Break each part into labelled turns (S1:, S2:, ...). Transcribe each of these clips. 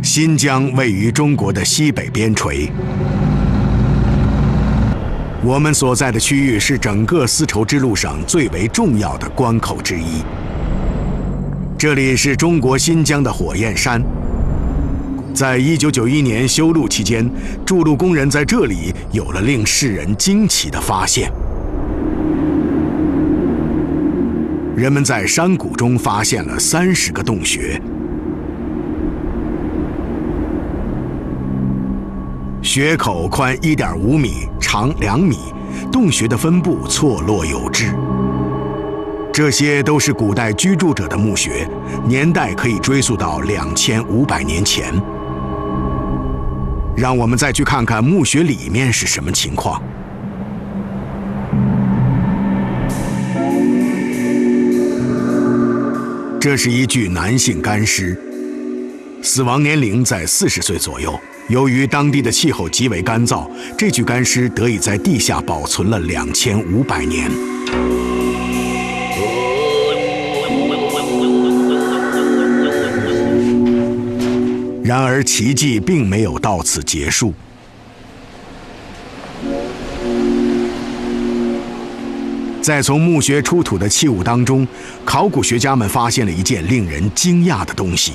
S1: 新疆位于中国的西北边陲，我们所在的区域是整个丝绸之路上最为重要的关口之一。这里是中国新疆的火焰山。在1991年修路期间，筑路工人在这里有了令世人惊奇的发现。人们在山谷中发现了30个洞穴，穴口宽1.5米，长2米，洞穴的分布错落有致。这些都是古代居住者的墓穴，年代可以追溯到2500年前。让我们再去看看墓穴里面是什么情况。这是一具男性干尸，死亡年龄在40岁左右。由于当地的气候极为干燥，这具干尸得以在地下保存了2500年。然而，奇迹并没有到此结束。在从墓穴出土的器物当中，考古学家们发现了一件令人惊讶的东西。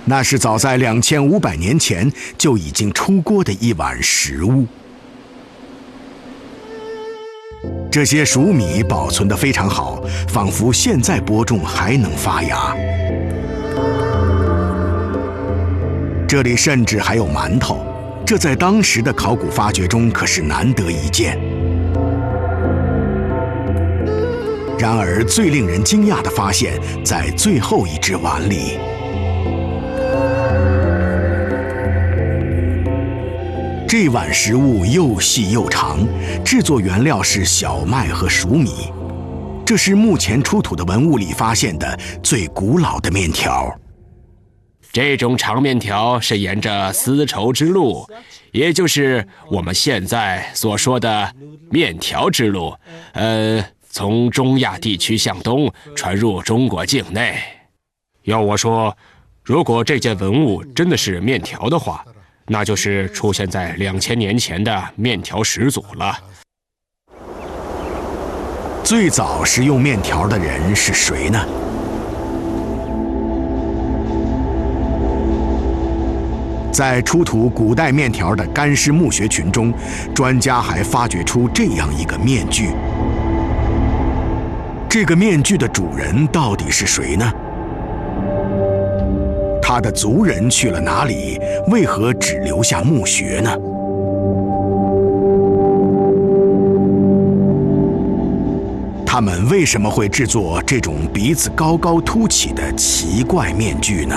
S1: 那是早在2500年前就已经出锅的一碗食物。这些熟米保存得非常好，仿佛现在播种还能发芽。这里甚至还有馒头，这在当时的考古发掘中可是难得一见。然而，最令人惊讶的发现在最后一只碗里。这碗食物又细又长，制作原料是小麦和熟米。这是目前出土的文物里发现的最古老的面条。
S2: 这种长面条是沿着丝绸之路，也就是我们现在所说的面条之路，从中亚地区向东传入中国境内。要我说，如果这件文物真的是面条的话，那就是出现在2000年前的面条始祖了。
S1: 最早食用面条的人是谁呢？在出土古代面条的干尸墓穴群中，专家还发掘出这样一个面具。这个面具的主人到底是谁呢？他的族人去了哪里？为何只留下墓穴呢？他们为什么会制作这种鼻子高高凸起的奇怪面具呢？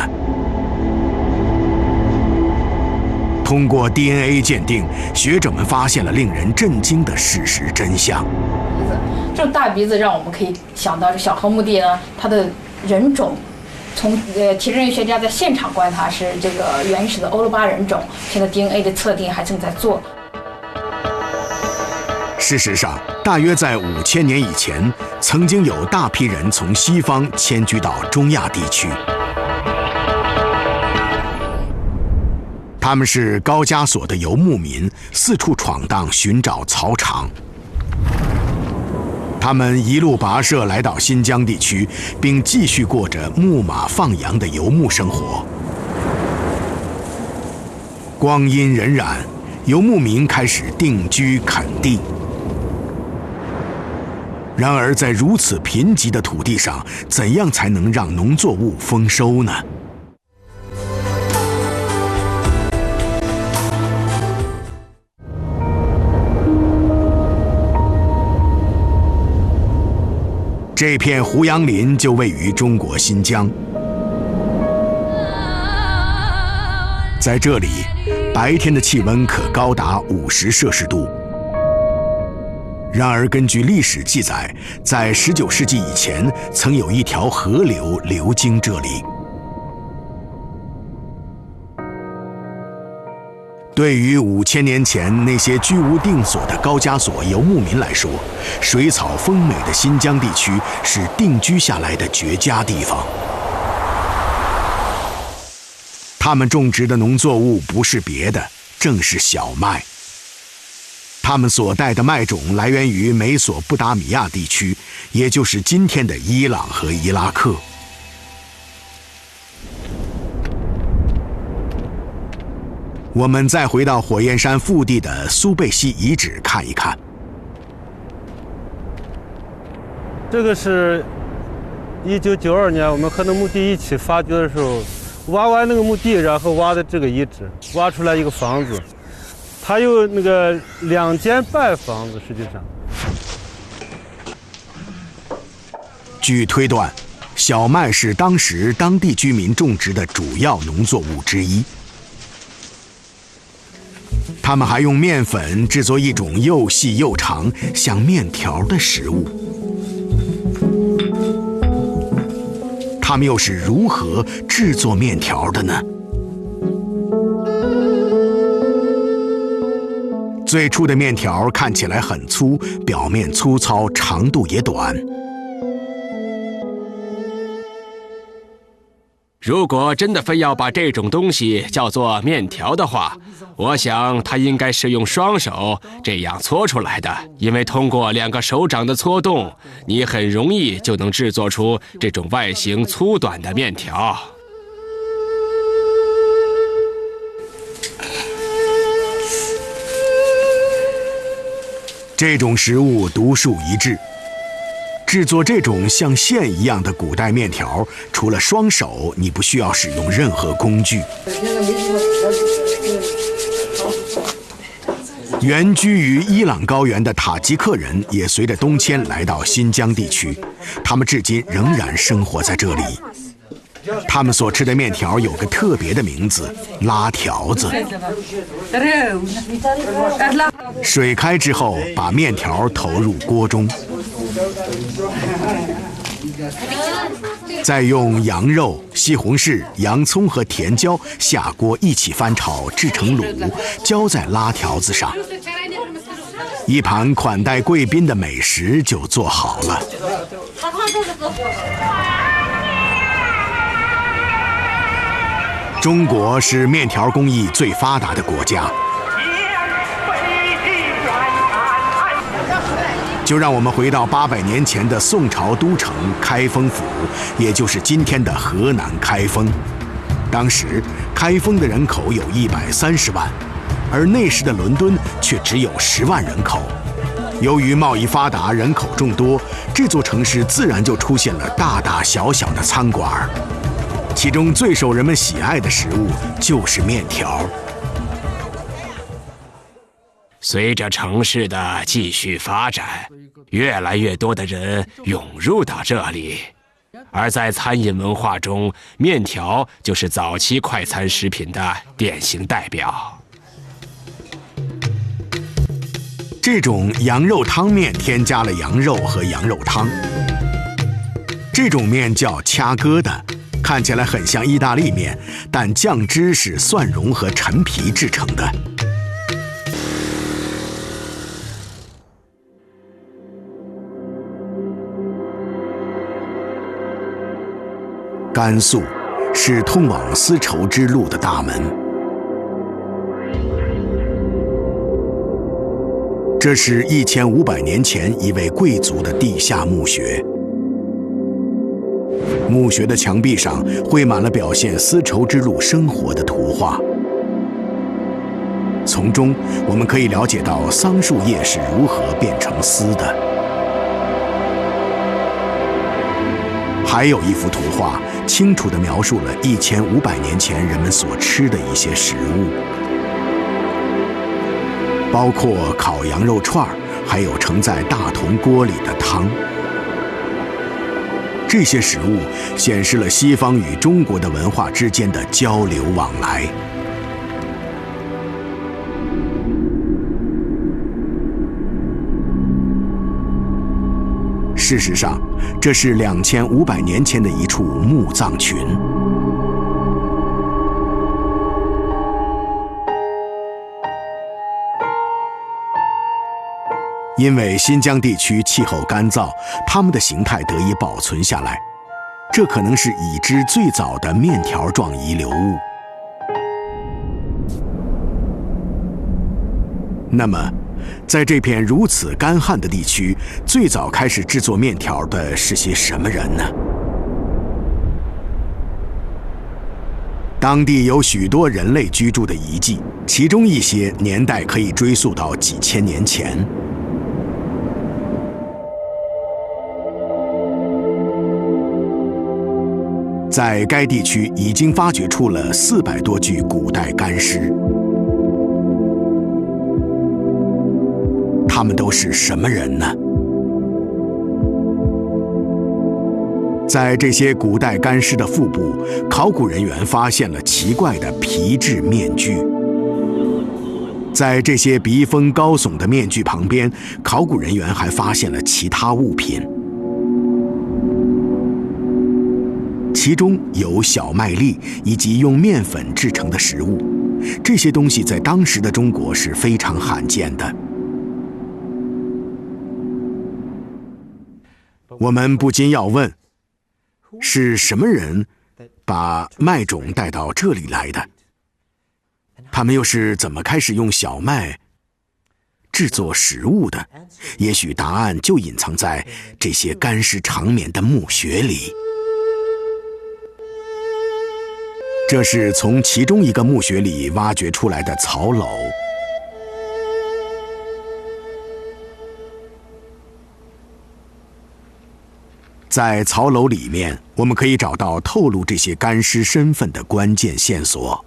S1: 通过 DNA 鉴定，学者们发现了令人震惊的事实真相。
S3: 这种大鼻子让我们可以想到，这小河墓地呢，它的人种。从体质人学家在现场观察是这个原始的欧罗巴人种，现在 DNA 的测定还正在做。
S1: 事实上，大约在5000年以前，曾经有大批人从西方迁居到中亚地区。他们是高加索的游牧民，四处闯荡寻找草场。他们一路跋涉来到新疆地区，并继续过着牧马放羊的游牧生活。光阴荏苒，游牧民开始定居垦地。然而，在如此贫瘠的土地上，怎样才能让农作物丰收呢？这片胡杨林就位于中国新疆，在这里，白天的气温可高达50摄氏度。然而，根据历史记载，在19世纪以前，曾有一条河流流经这里。对于5000年前那些居无定所的高加索游牧民来说，水草丰美的新疆地区是定居下来的绝佳地方。他们种植的农作物不是别的，正是小麦。他们所带的麦种来源于美索不达米亚地区，也就是今天的伊朗和伊拉克。我们再回到火焰山腹地的苏贝西遗址看一看。
S4: 这个是1992年我们和那墓地一起发掘的时候，挖完那个墓地，然后挖的这个遗址，挖出来一个房子，它有那个2间半房子，实际上。
S1: 据推断，小麦是当时当地居民种植的主要农作物之一。他们还用面粉制作一种又细又长、像面条的食物。他们又是如何制作面条的呢？最初的面条看起来很粗，表面粗糙，长度也短。
S2: 如果真的非要把这种东西叫做面条的话，我想它应该是用双手这样搓出来的，因为通过2个手掌的搓动，你很容易就能制作出这种外形粗短的面条。
S1: 这种食物独树一帜。制作这种像线一样的古代面条，除了双手，你不需要使用任何工具。原居于伊朗高原的塔吉克人也随着东迁来到新疆地区，他们至今仍然生活在这里。他们所吃的面条有个特别的名字——拉条子。水开之后，把面条投入锅中，再用羊肉、西红柿、洋葱和甜椒下锅一起翻炒，制成卤，浇在拉条子上。一盘款待贵宾的美食就做好了。中国是面条工艺最发达的国家，就让我们回到800年前的宋朝都城开封府，也就是今天的河南开封。当时开封的人口有130万，而那时的伦敦却只有10万人口。由于贸易发达，人口众多，这座城市自然就出现了大大小小的餐馆。其中最受人们喜爱的食物就是面条。
S2: 随着城市的继续发展，越来越多的人涌入到这里，而在餐饮文化中，面条就是早期快餐食品的典型代表。
S1: 这种羊肉汤面添加了羊肉和羊肉汤，这种面叫掐疙瘩，看起来很像意大利面，但酱汁是蒜蓉和陈皮制成的。甘肃是通往丝绸之路的大门，这是1500年前一位贵族的地下墓穴。墓穴的墙壁上绘满了表现丝绸之路生活的图画，从中我们可以了解到桑树叶是如何变成丝的。还有一幅图画，清楚地描述了1500年前人们所吃的一些食物，包括烤羊肉串，还有盛在大铜锅里的汤。这些食物显示了西方与中国的文化之间的交流往来。事实上，这是2500年前的一处墓葬群。因为新疆地区气候干燥，它们的形态得以保存下来，这可能是已知最早的面条状遗留物。那么，在这片如此干旱的地区，最早开始制作面条的是些什么人呢？当地有许多人类居住的遗迹，其中一些年代可以追溯到几千年前。在该地区已经发掘出了400多具古代干尸，他们都是什么人呢？在这些古代干尸的腹部，考古人员发现了奇怪的皮质面具。在这些鼻峰高耸的面具旁边，考古人员还发现了其他物品，其中有小麦粒以及用面粉制成的食物。这些东西在当时的中国是非常罕见的。我们不禁要问，是什么人把麦种带到这里来的？他们又是怎么开始用小麦制作食物的？也许答案就隐藏在这些干尸长眠的墓穴里。这是从其中一个墓穴里挖掘出来的曹篓。在曹篓里面，我们可以找到透露这些干尸身份的关键线索。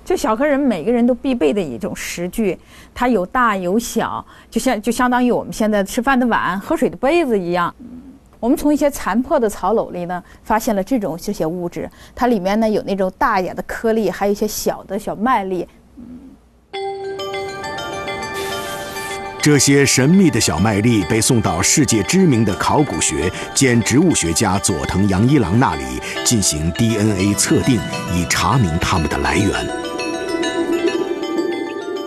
S3: 就小河人每个人都必备的一种食具，它有大有小，就相当于我们现在吃饭的碗、喝水的杯子一样。我们从一些残破的曹篓里呢，发现了这些物质，它里面呢有那种大一点的颗粒，还有一些小的小麦粒。
S1: 这些神秘的小麦粒被送到世界知名的考古学兼植物学家佐藤洋一郎那里进行 DNA 测定，以查明它们的来源。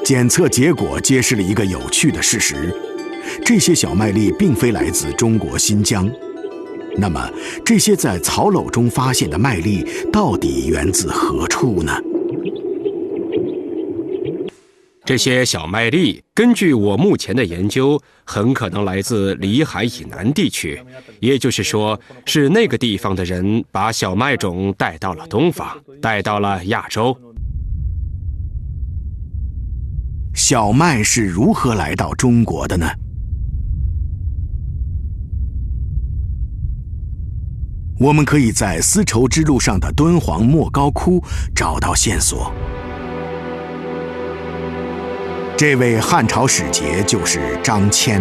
S1: 检测结果揭示了一个有趣的事实：这些小麦粒并非来自中国新疆。那么，这些在曹篓中发现的麦粒到底源自何处呢？
S2: 这些小麦粒，根据我目前的研究，很可能来自里海以南地区，也就是说，是那个地方的人把小麦种带到了东方，带到了亚洲。
S1: 小麦是如何来到中国的呢？我们可以在丝绸之路上的敦煌莫高窟找到线索。这位汉朝使节就是张骞。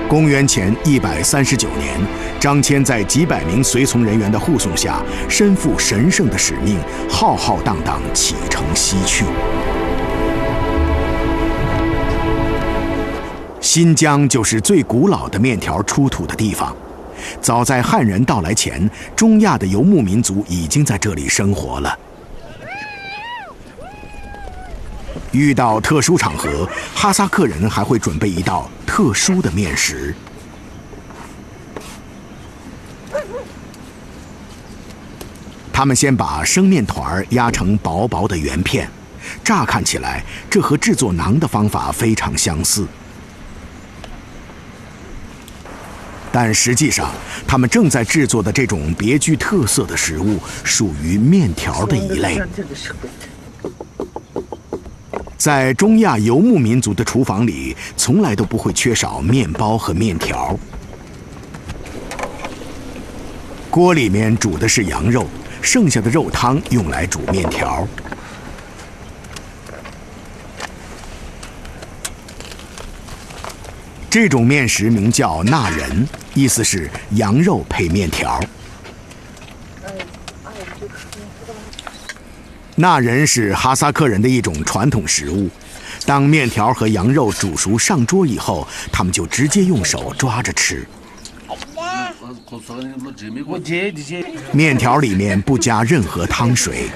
S1: 公元前139年，张骞在几百名随从人员的护送下，身负神圣的使命，浩浩荡荡启程西去。新疆就是最古老的面条出土的地方。早在汉人到来前，中亚的游牧民族已经在这里生活了。遇到特殊场合，哈萨克人还会准备一道特殊的面食。他们先把生面团压成薄薄的圆片，乍看起来，这和制作馕的方法非常相似。但实际上，他们正在制作的这种别具特色的食物属于面条的一类。在中亚游牧民族的厨房里，从来都不会缺少面包和面条。锅里面煮的是羊肉，剩下的肉汤用来煮面条。这种面食名叫纳人，意思是羊肉配面条。纳人是哈萨克人的一种传统食物。当面条和羊肉煮熟上桌以后，他们就直接用手抓着吃。面条里面不加任何汤水。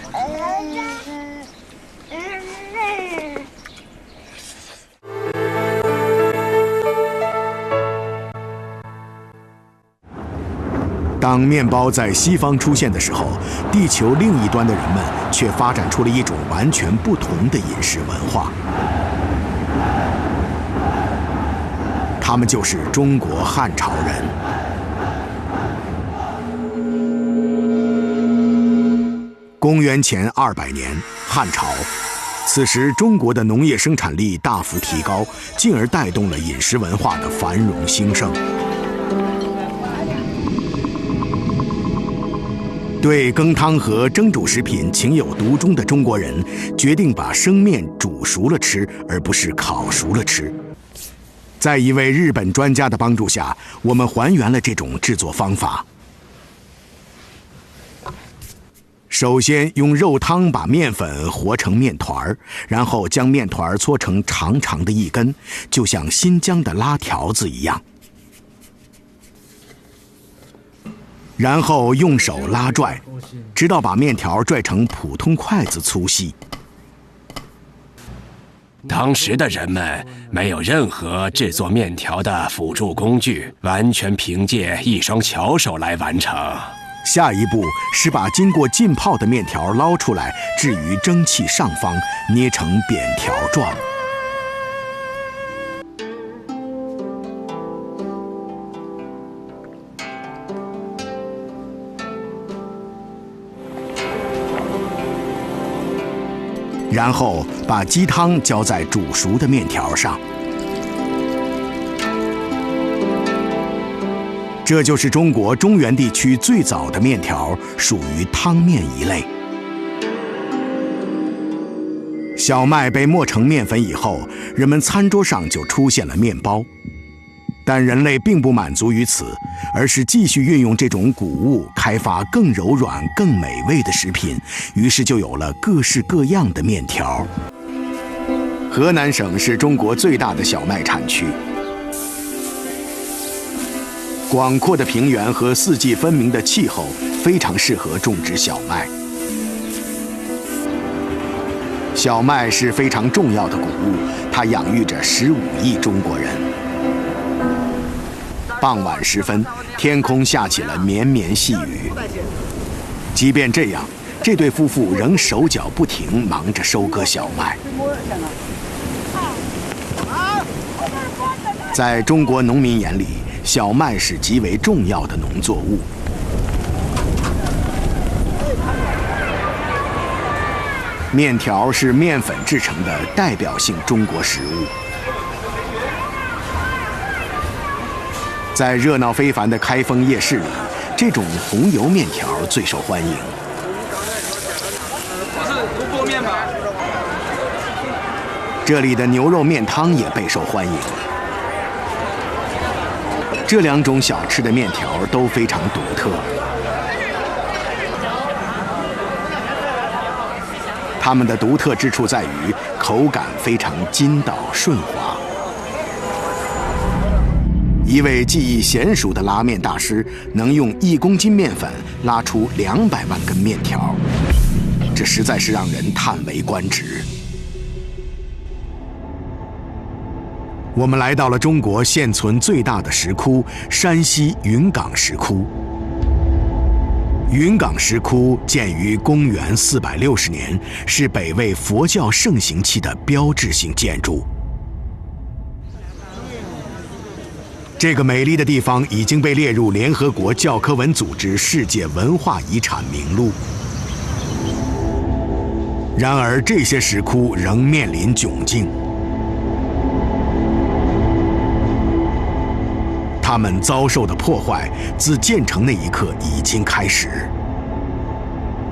S1: 当面包在西方出现的时候，地球另一端的人们却发展出了一种完全不同的饮食文化。他们就是中国汉朝人。公元前200年，汉朝。此时，中国的农业生产力大幅提高，进而带动了饮食文化的繁荣兴盛。对羹汤和蒸煮食品情有独钟的中国人，决定把生面煮熟了吃，而不是烤熟了吃。在一位日本专家的帮助下，我们还原了这种制作方法。首先用肉汤把面粉和成面团，然后将面团搓成长长的一根，就像新疆的拉条子一样。然后用手拉拽，直到把面条拽成普通筷子粗细。
S2: 当时的人们没有任何制作面条的辅助工具，完全凭借一双巧手来完成。
S1: 下一步是把经过浸泡的面条捞出来，置于蒸汽上方，捏成扁条状。然后把鸡汤浇在煮熟的面条上。这就是中国中原地区最早的面条，属于汤面一类。小麦被磨成面粉以后，人们餐桌上就出现了面包。但人类并不满足于此，而是继续运用这种谷物，开发更柔软、更美味的食品，于是就有了各式各样的面条。河南省是中国最大的小麦产区。广阔的平原和四季分明的气候非常适合种植小麦。小麦是非常重要的谷物，它养育着15亿中国人。傍晚时分，天空下起了绵绵细雨。即便这样，这对夫妇仍手脚不停，忙着收割小麦。在中国农民眼里，小麦是极为重要的农作物。面条是面粉制成的代表性中国食物。在热闹非凡的开封夜市里，这种红油面条最受欢迎。
S5: 这是油锅面吧？
S1: 这里的牛肉面汤也备受欢迎。这两种小吃的面条都非常独特。它们的独特之处在于口感非常筋道顺滑。一位技艺娴熟的拉面大师能用1公斤面粉拉出200万根面条，这实在是让人叹为观止。我们来到了中国现存最大的石窟——山西云冈石窟。云冈石窟建于公元460年，是北魏佛教盛行期的标志性建筑。这个美丽的地方已经被列入联合国教科文组织世界文化遗产名录。然而，这些石窟仍面临窘境。它们遭受的破坏，自建成那一刻已经开始。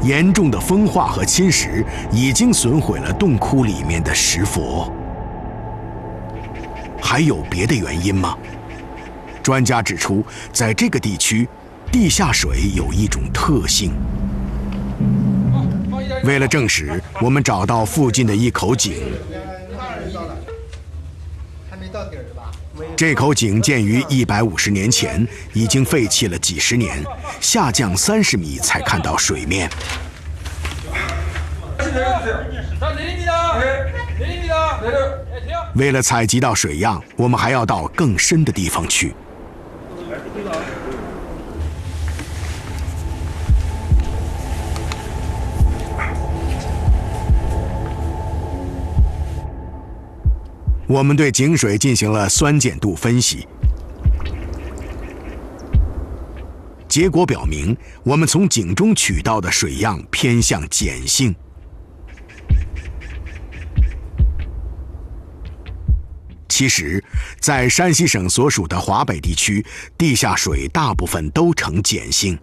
S1: 严重的风化和侵蚀已经损毁了洞窟里面的石佛。还有别的原因吗？专家指出，在这个地区，地下水有一种特性。为了证实，我们找到附近的一口井。这口井建于150年前，已经废弃了几十年，下降30米才看到水面。为了采集到水样，我们还要到更深的地方去。我们对井水进行了酸碱度分析，结果表明，我们从井中取到的水样偏向碱性。其实，在山西省所属的华北地区，地下水大部分都呈碱性。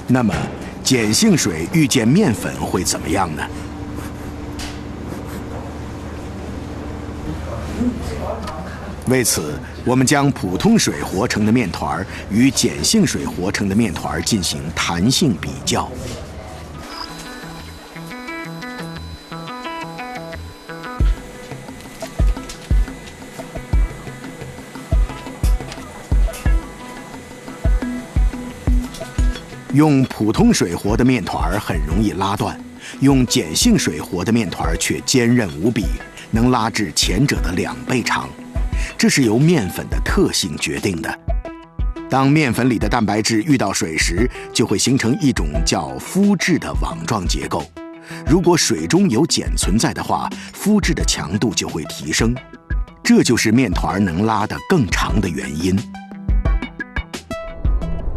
S1: 那么，碱性水遇见面粉会怎么样呢？为此，我们将普通水和成的面团与碱性水和成的面团进行弹性比较。用普通水和的面团很容易拉断，用碱性水和的面团却坚韧无比，能拉至前者的2倍长。这是由面粉的特性决定的。当面粉里的蛋白质遇到水时，就会形成一种叫麸质的网状结构。如果水中有碱存在的话，麸质的强度就会提升，这就是面团能拉得更长的原因。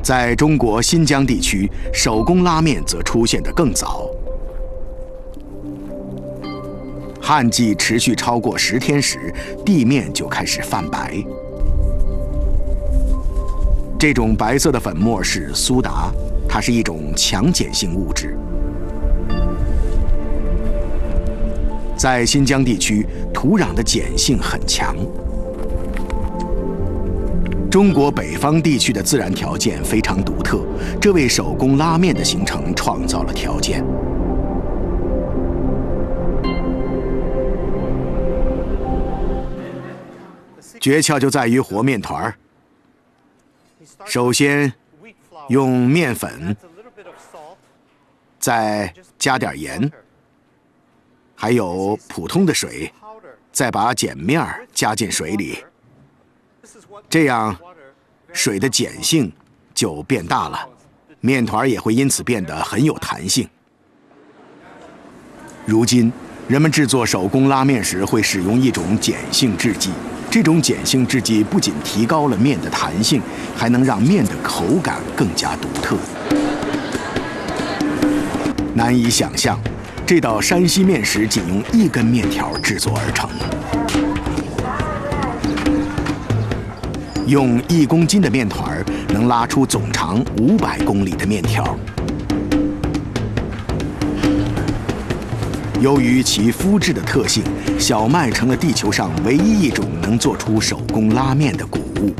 S1: 在中国新疆地区，手工拉面则出现得更早。旱季持续超过10天时，地面就开始泛白。这种白色的粉末是苏打，它是一种强碱性物质。在新疆地区，土壤的碱性很强。中国北方地区的自然条件非常独特，这为手工拉面的形成创造了条件。诀窍就在于和面团。首先用面粉，再加点盐，还有普通的水，再把碱面加进水里，这样水的碱性就变大了，面团也会因此变得很有弹性。如今人们制作手工拉面时会使用一种碱性制剂，这种碱性制剂不仅提高了面的弹性，还能让面的口感更加独特。难以想象，这道山西面食仅用1根面条制作而成。用1公斤的面团能拉出总长500公里的面条。由于其麸质的特性，小麦成了地球上唯一一种能做出手工拉面的谷物。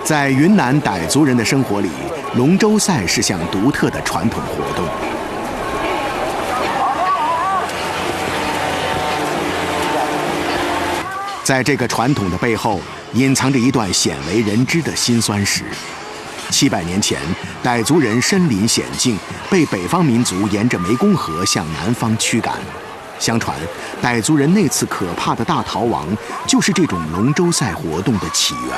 S1: 在云南傣族人的生活里，龙舟赛是项独特的传统活动。在这个传统的背后，隐藏着一段鲜为人知的辛酸史。700年前，傣族人身临险境，被北方民族沿着湄公河向南方驱赶。相传，傣族人那次可怕的大逃亡，就是这种龙舟赛活动的起源。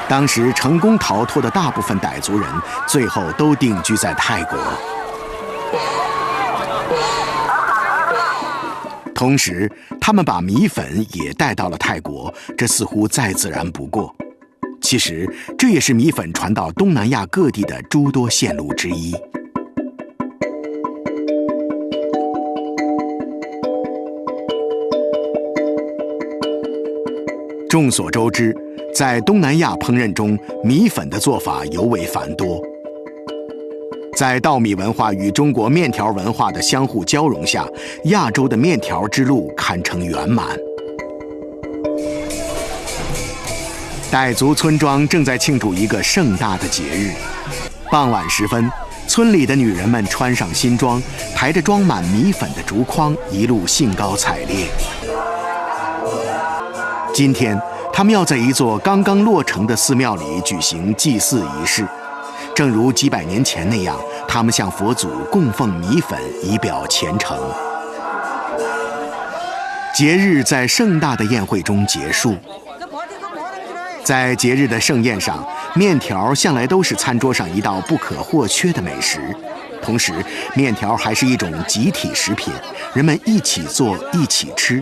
S1: 当时成功逃脱的大部分傣族人，最后都定居在泰国。同时，他们把米粉也带到了泰国，这似乎再自然不过。其实，这也是米粉传到东南亚各地的诸多线路之一。众所周知，在东南亚烹饪中，米粉的做法尤为繁多。在稻米文化与中国面条文化的相互交融下，亚洲的面条之路堪称圆满。傣族村庄正在庆祝一个盛大的节日。傍晚时分，村里的女人们穿上新装，抬着装满米粉的竹筐，一路兴高采烈。今天，他们要在一座刚刚落成的寺庙里举行祭祀仪式，正如几百年前那样，他们向佛祖供奉米粉，以表虔诚。节日在盛大的宴会中结束。在节日的盛宴上，面条向来都是餐桌上一道不可或缺的美食。同时，面条还是一种集体食品，人们一起做，一起吃。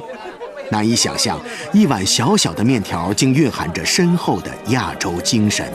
S1: 难以想象，一碗小小的面条竟蕴含着深厚的亚洲精神。